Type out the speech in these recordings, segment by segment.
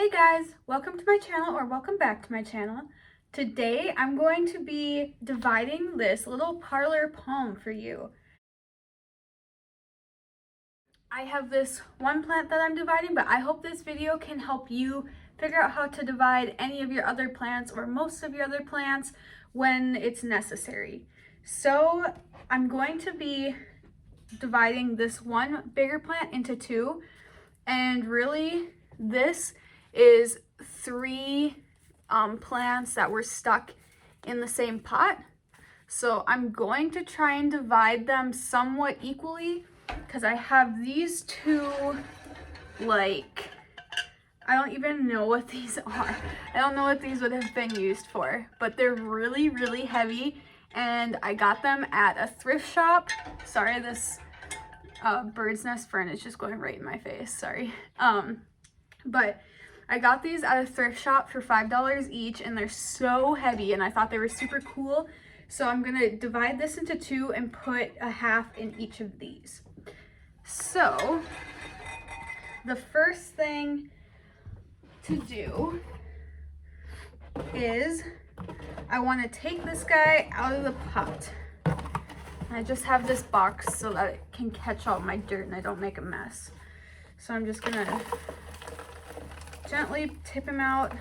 Hey guys, welcome to my channel, or welcome back to my channel. Today I'm going to be dividing this little parlor palm for you. I have this one plant that I'm dividing, but I hope this video can help you figure out how to divide any of your other plants or most of your other plants when it's necessary. So I'm going to be dividing this one bigger plant into two, and really this is three plants that were stuck in the same pot. So I'm going to try and divide them somewhat equally because I have these two, like, I don't even know what these are. I don't know what these would have been used for, but they're really, really heavy, and I got them at a thrift shop. Sorry, this bird's nest fern is just going right in my face, sorry. But I got these at a thrift shop for $5 each, and they're so heavy, and I thought they were super cool. So I'm gonna divide this into two and put a half in each of these. So the first thing to do is I want to take this guy out of the pot. I just have this box so that it can catch all my dirt and I don't make a mess. So I'm just gonna gently tip him out.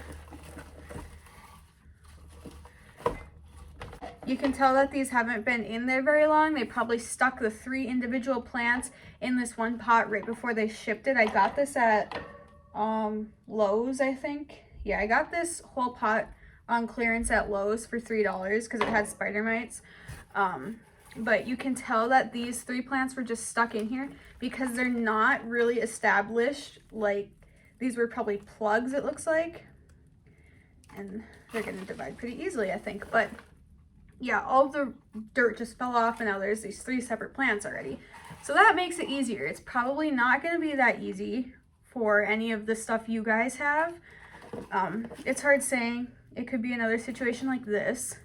You can tell that these haven't been in there very long. They probably stuck the three individual plants in this one pot right before they shipped it. I got this at Lowe's, I think. Yeah, I got this whole pot on clearance at Lowe's for $3 because it had spider mites. But you can tell that these three plants were just stuck in here because they're not really established. Like, these were probably plugs, it looks like. And they're going to divide pretty easily, I think. But yeah, all the dirt just fell off, and now there's these three separate plants already. So that makes it easier. It's probably not going to be that easy for any of the stuff you guys have. It's hard saying. It could be another situation like this.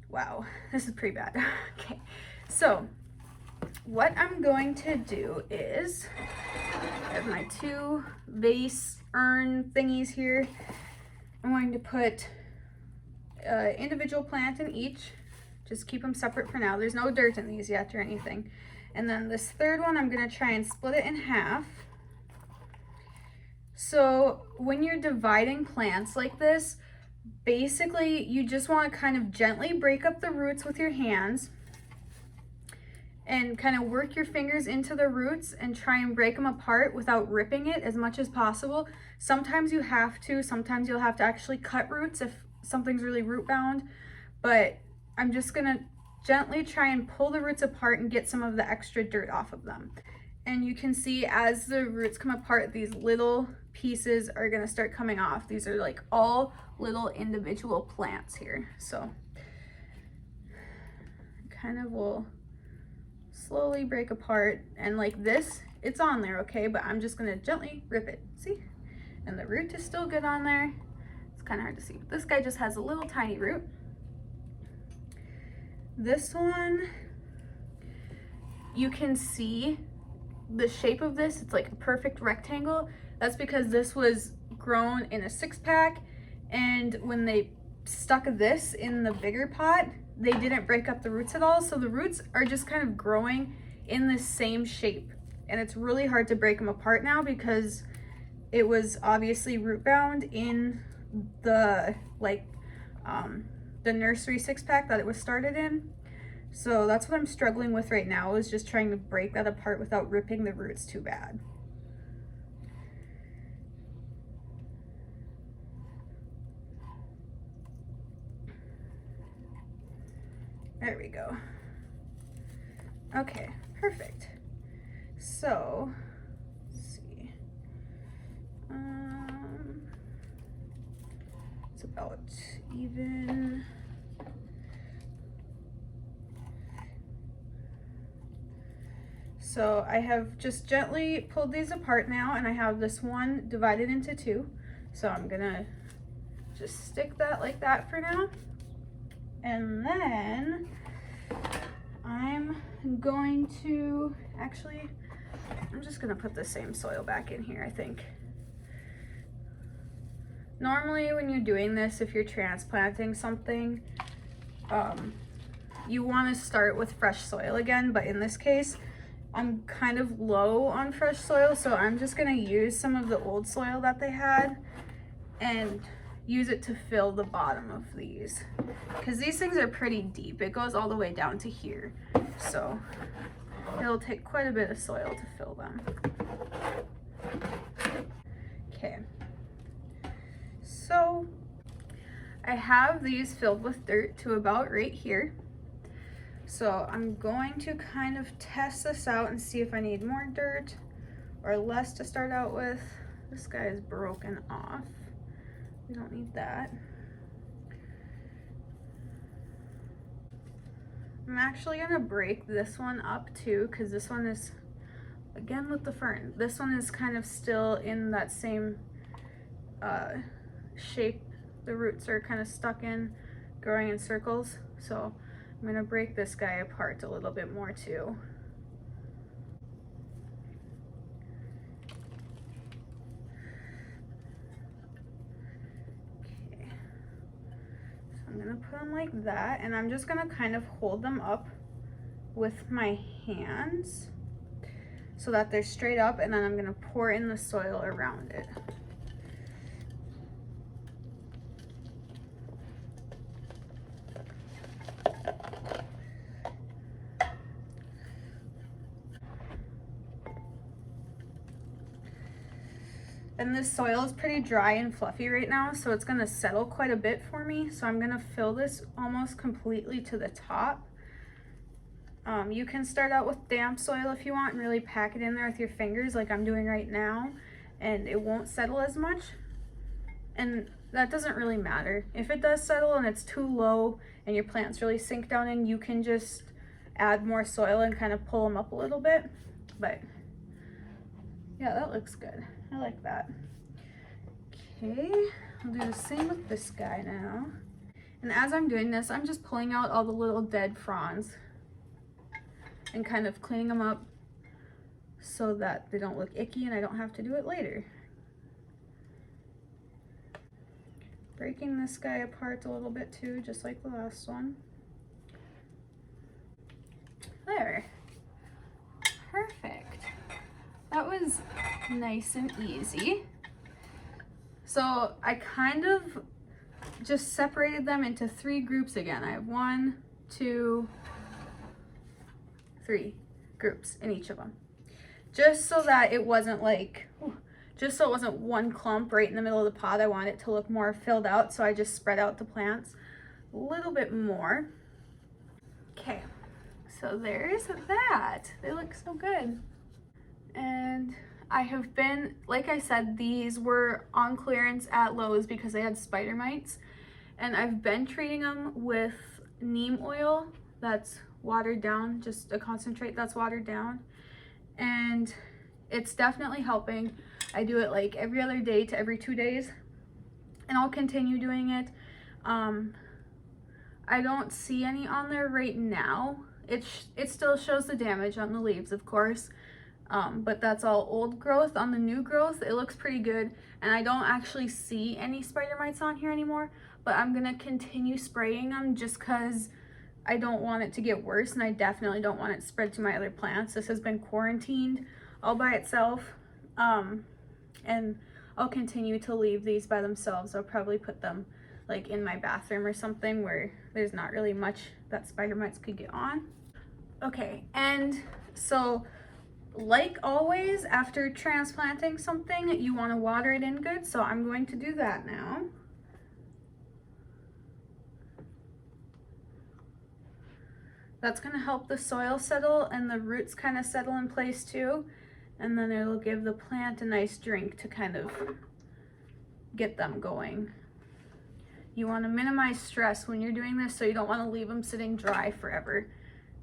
Wow, this is pretty bad. Okay, so what I'm going to do is, I have my two vase urn thingies here. I'm going to put individual plant in each. Just keep them separate for now. There's no dirt in these yet or anything. And then this third one, I'm going to try and split it in half. So when you're dividing plants like this, basically you just want to kind of gently break up the roots with your hands and kind of work your fingers into the roots and try and break them apart without ripping it as much as possible. Sometimes you have to, sometimes you'll have to actually cut roots if something's really root bound, but I'm just gonna gently try and pull the roots apart and get some of the extra dirt off of them. And you can see as the roots come apart, these little pieces are gonna start coming off. These are like all little individual plants here. So kind of will slowly break apart, and like this, it's on there, okay? But I'm just gonna gently rip it, see? And the root is still good on there. It's kind of hard to see, but this guy just has a little tiny root. This one, you can see the shape of this. It's like a perfect rectangle. That's because this was grown in a 6-pack, and when they stuck this in the bigger pot, they didn't break up the roots at all. So the roots are just kind of growing in the same shape, and it's really hard to break them apart now because it was obviously root bound in the the nursery 6-pack that it was started in. So that's what I'm struggling with right now, is just trying to break that apart without ripping the roots too bad. There we go. Okay, perfect. So let's see. It's about even. So I have just gently pulled these apart now, and I have this one divided into two. So I'm gonna just stick that like that for now. And then I'm going to, actually, I'm just gonna put the same soil back in here, I think. Normally when you're doing this, if you're transplanting something, you want to start with fresh soil again, but in this case, I'm kind of low on fresh soil, so I'm just gonna use some of the old soil that they had and use it to fill the bottom of these, because these things are pretty deep. It goes all the way down to here, so it'll take quite a bit of soil to fill them. Okay, so I have these filled with dirt to about right here. So I'm going to kind of test this out and see if I need more dirt or less to start out with. This guy is broken off. We don't need that. I'm actually gonna break this one up too, because this one is, again with the fern, this one is kind of still in that same shape. The roots are kind of stuck in, growing in circles. So I'm gonna break this guy apart a little bit more too. Okay, so I'm gonna put them like that, and I'm just gonna kind of hold them up with my hands so that they're straight up, and then I'm gonna pour in the soil around it. And this soil is pretty dry and fluffy right now, so it's gonna settle quite a bit for me. So I'm gonna fill this almost completely to the top. You can start out with damp soil if you want and really pack it in there with your fingers like I'm doing right now, and it won't settle as much. And that doesn't really matter. If it does settle and it's too low and your plants really sink down in, you can just add more soil and kind of pull them up a little bit. But yeah, that looks good. I like that. Okay, I'll do the same with this guy now. And as I'm doing this, I'm just pulling out all the little dead fronds and kind of cleaning them up so that they don't look icky and I don't have to do it later. Breaking this guy apart a little bit too, just like the last one. There. Perfect. That was nice and easy. So I kind of just separated them into 3 groups again. I have 1, 2, 3 groups in each of them. Just so that it wasn't like, just so it wasn't one clump right in the middle of the pot. I want it to look more filled out, so I just spread out the plants a little bit more. Okay, so there's that. They look so good. And I have been, like I said, these were on clearance at Lowe's because they had spider mites, and I've been treating them with neem oil that's watered down, just a concentrate that's watered down, and it's definitely helping. I do it like every other day to every 2 days, and I'll continue doing it. I don't see any on there right now. It still shows the damage on the leaves, of course. But that's all old growth. On the new growth, it looks pretty good, and I don't actually see any spider mites on here anymore, but I'm gonna continue spraying them just because I don't want it to get worse, and I definitely don't want it to spread to my other plants. This has been quarantined all by itself, and I'll continue to leave these by themselves. I'll probably put them like in my bathroom or something where there's not really much that spider mites could get on. Okay, and so like always, after transplanting something, you want to water it in good, so I'm going to do that now. That's going to help the soil settle and the roots kind of settle in place too, and then it'll give the plant a nice drink to kind of get them going. You want to minimize stress when you're doing this, so you don't want to leave them sitting dry forever,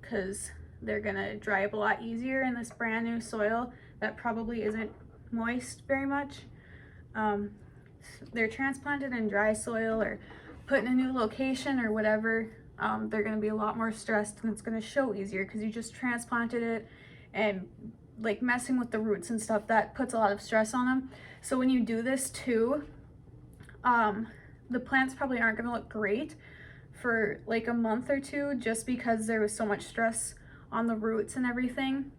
because they're gonna dry up a lot easier in this brand new soil that probably isn't moist very much. They're transplanted in dry soil or put in a new location or whatever. They're gonna be a lot more stressed, and it's gonna show easier because you just transplanted it, and like messing with the roots and stuff, that puts a lot of stress on them. So when you do this too, The plants probably aren't going to look great for like a month or two just because there was so much stress on the roots and everything.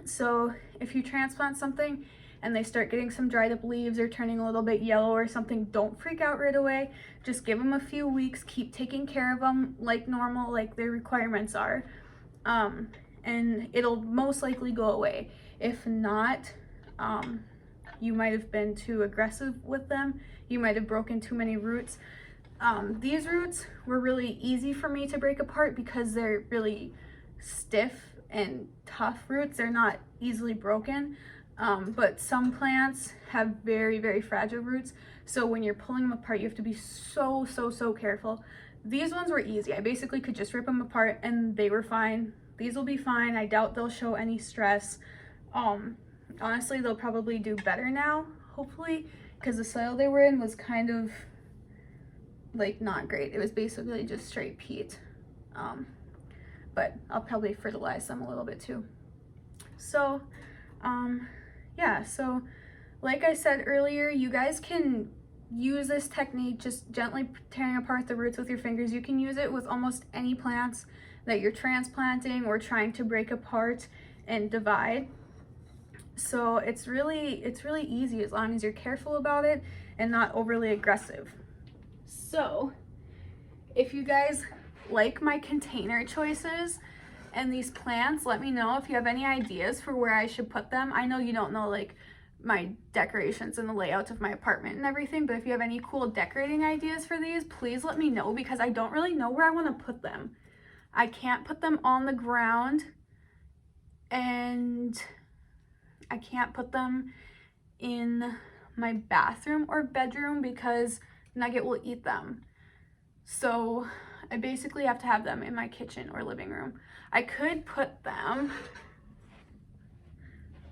So if you transplant something and they start getting some dried up leaves or turning a little bit yellow or something, don't freak out right away. Just give them a few weeks, keep taking care of them like normal, like their requirements are. And it'll most likely go away. If not, you might have been too aggressive with them. You might have broken too many roots. These roots were really easy for me to break apart because they're really stiff and tough roots. They're not easily broken. But some plants have very, very fragile roots. So when you're pulling them apart, you have to be so careful. These ones were easy. I basically could just rip them apart and they were fine. These will be fine. I doubt they'll show any stress. Honestly, they'll probably do better now, hopefully, because the soil they were in was kind of like not great. It was basically just straight peat. But I'll probably fertilize them a little bit too. So, yeah, so like I said earlier, you guys can use this technique, just gently tearing apart the roots with your fingers. You can use it with almost any plants that you're transplanting or trying to break apart and divide. So it's really easy as long as you're careful about it and not overly aggressive. So if you guys like my container choices and these plants, let me know if you have any ideas for where I should put them. I know you don't know like my decorations and the layout of my apartment and everything, but if you have any cool decorating ideas for these, please let me know, because I don't really know where I want to put them. I can't put them on the ground, and I can't put them in my bathroom or bedroom because Nugget will eat them. So I basically have to have them in my kitchen or living room. I could put them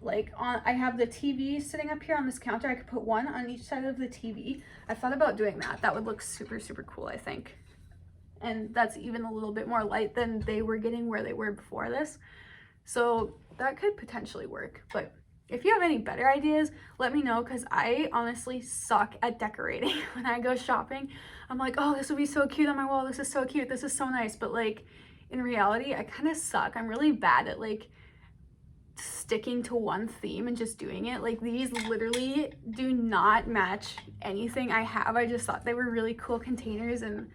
like on, I have the TV sitting up here on this counter. I could put one on each side of the TV. I thought about doing that. That would look super cool, I think. And that's even a little bit more light than they were getting where they were before this. So that could potentially work. But if you have any better ideas, let me know, because I honestly suck at decorating. When I go shopping, I'm like, oh, this would be so cute on my wall. This is so cute. This is so nice. But like in reality, I kind of suck. I'm really bad at like sticking to one theme and just doing it. Like these literally do not match anything I have. I just thought they were really cool containers, and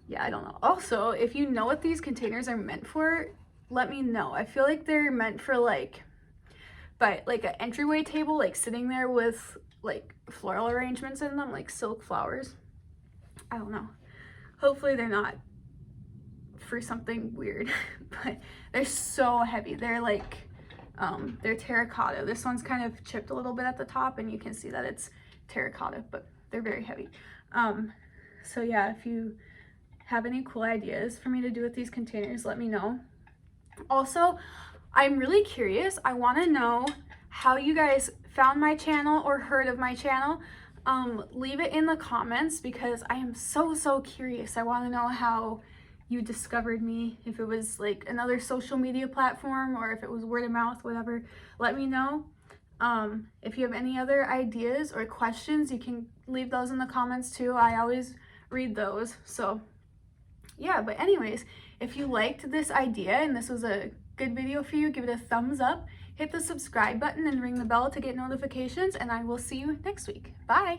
yeah, I don't know. Also, if you know what these containers are meant for, let me know. I feel like they're meant for like, but like an entryway table, like sitting there with like floral arrangements in them, like silk flowers. I don't know. Hopefully they're not for something weird, but they're so heavy. They're like, they're terracotta. This one's kind of chipped a little bit at the top, and you can see that it's terracotta, but they're very heavy. So yeah, if you have any cool ideas for me to do with these containers, let me know. Also, I'm really curious. I want to know how you guys found my channel or heard of my channel. Leave it in the comments, because I am so curious. I want to know how you discovered me, if it was like another social media platform or if it was word of mouth, whatever. Let me know. If you have any other ideas or questions, you can leave those in the comments too. I always read those. So yeah, but anyways, if you liked this idea and this was a good video for you, give it a thumbs up, hit the subscribe button and ring the bell to get notifications, and I will see you next week. Bye.